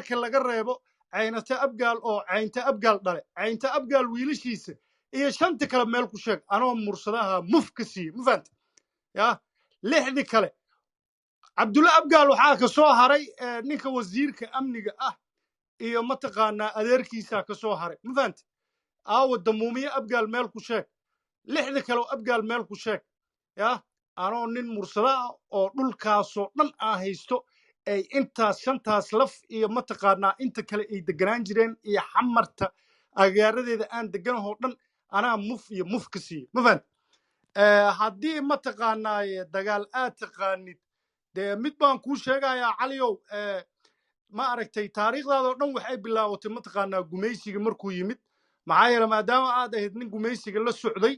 marka laga reebo caynata abgaal oo caynta abgaal dhale caynta abgaal wiilashiisa iyo shanta kale meel ku sheeg anoo mursadaha muf ka siiyey ma fahanta yaa lixdii kale cabdulla abgaal waxaa ka soo haray ninka wasiirka amniga ah iyo mataqaanaa adeerkiisaa ka soo haray ma fahanta aawo damuumiye abgaal meel ku sheeg lixda kale oo abgaal meel ku sheeg yaa anoo nin mursada ah oo dhulkaasoo dhan aan haysto ay intaas shantaas laf iyo mataqaanaa inta kale ay deganaan jireen iyo xamarta agaaradeeda aan deganahoo dhan anaa muf iyo muf ka siiye ma fahanta haddii mataqaanaaye dagaal aad taqaanid dee mid baan kuu sheegayaa caliyow ma aragtay taariikhdaadoo dhan waxay bilaabatay mataqaanaa gumaysiga markuu yimid maxaa yeele maadaama aad ahayd nin gumaysiga la socday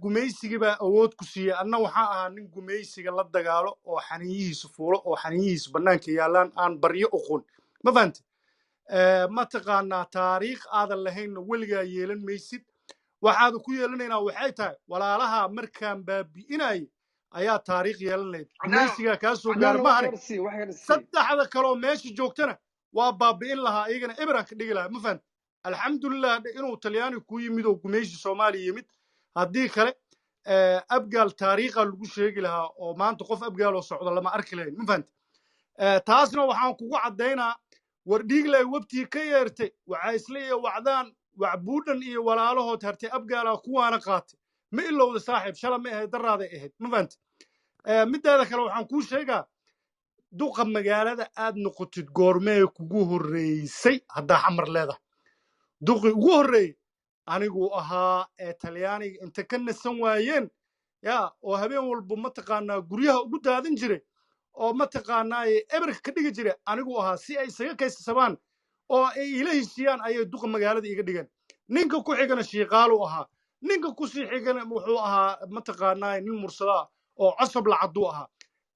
gumaysigii baa awood ku siiyey anna waxaa ahaa nin gumaysiga la dagaalo oo xaniinyihiisa fuulo oo xaniinyihiisa bannaanka yaallaan aan baryo oqon ma fahante mataqaanaa taariikh aadan lahaynna weligaa yeelan maysid waxaada ku yeelanaynaa waxay tahay walaalaha markaan baabi'inayay ayaa taariikh yeelan lahayd gumaysigaa kaa soo gaara mahane saddexda kaleoo meesha joogtana waa baabi'in lahaa iyagana eberan ka dhigi lahaa ma fahante alxamdulilah inuu talyaani ku yimid oo gumaysi soomaaliya yimid haddii kale abgaal taariikha lagu sheegi lahaa oo maanta qof abgaal oo socdo lama arki lahayn ma fahante taasna waxaan kugu caddaynaa wardhiiglay webtii ka yeertay waxaa isla iyo wacdaan wacbuudhan iyo walaalahood hartay abgaalaa kuwaana qaatay ma ilowda saaxiib shala ma ahayd daraaday ahayd ma fahante mideeda kale waxaan kuu sheegaa duqa magaalada aad noqotid goormee kugu horreysay haddaa xamar leedahay duqii ugu horreeyey aniguu ahaa talyaaniga inta ka nasan waayeen yaa oo habeen walba mataqaanaa guryaha ugu daadan jiray oo mataqaanaaye eberka ka dhigi jiray aniguu ahaa si ay isaga kaysasabaan oo ay ila heshiiyaan ayay duqa magaalada iga dhigeen ninka ku xigana shiiqaaluu ahaa ninka kusii xigana wuxuu ahaa mataqaanaaye nin mursadaa oo cosab lacaduu ahaa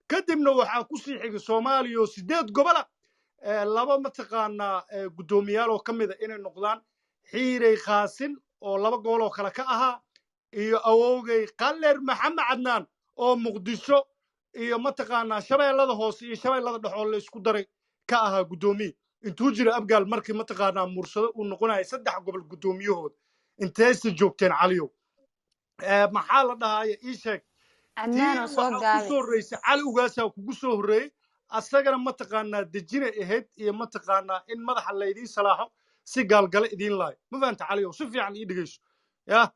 kadibna waxaa kusii xigay soomaaliya oo 8 gobola laba mataqaanaa guddoomiyaal oo ka mida inay noqdaan xiiray khaasin oo 2 gobol oo kale ka ahaa iyo awowgay qalleer maxamed cadnaan oo muqdisho iyo mataqaanaa shabeellada hoose iyo shabeellada dhexe oo la isku daray ka ahaa guddoomiye intuu jira abgaal markii mataqaanaa mursado uu noqonayay 3 gobol guddoomiyahooda intaysa joogteen caliyow maxaa la dhahaaye ii sheeg عدنان وصوت قابل kusoo horreysay cali ugaasaa kugu soo horreeyey asagana mataqaanaa dejinay ahayd iyo mataqaanaa in madaxa laydiin salaaxo si gaalgale idiin laayo ma fahanta caliyow si fiican ii dhegeyso yaa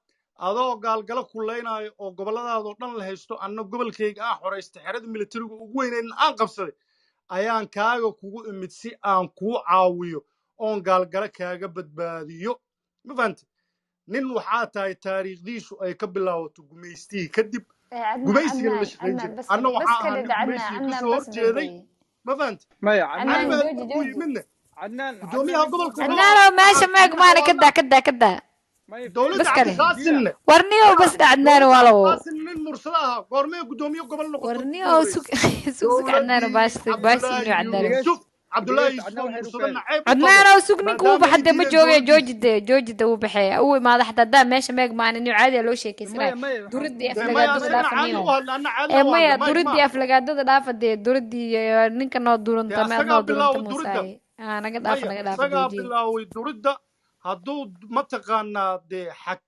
adoo gaalgalo kullaynaayo oo gobolladaadoo dhan la haysto anna gobolkayga aan xoraystay xerada militariga ugu weynaydna aan qabsaday ayaan kaaga kugu imid si aan kuu caawiyo oon gaalgale kaaga badbaadiyo ma fahanta nin waxaa tahay taariikhdiisu ay ka bilaabato gumaystihii kadib gumaysiga la shaqayn jiray بس anna بس waxaa ahaa كده nin عدنان gumaysiga ka عدنان soo بس horjeeday بدي ma fahanta maya cali عدنان baa جوجي ku جوجي yimidna عدنان guddoomiyaha gobolka wuxuu عدنان ahaa ماشي معك مالك كده كده كده dowladda بس كده cabdiqaasinne ورنيو بس عدنان dowladda والو cabdiqaasin nin mursado ahaa goormee guddoomiye gobol noqoto ugu ورنيو horreysay سوق سوق عدنان dowladdii باش سنو عدنان yuusuf cabdullaahi دقيقة yuusuf oo عدنان mursado وحيد nacayb u عدنان qabo سوق نينكو maadaama ay بحد ما dileen جوجي dowladdiisa جوجي ده وبحي أول ما حتى ده ماشي معك معنا إنه عادي لو شيء كسرة maya دوردي dee maya أفلقات asagana caadi u دافنينو hadla anna caadi u مايا hadla mayg دوردي ma أفلقات دافة دي دوردي نينكا نو دورن dee تمام asagaa نو دورن bilaaway duridda تموساي أنا قد أفنا maya قد أفا isagaa جوجي bilaaway duridda hadduu mataqaanaa dee xagti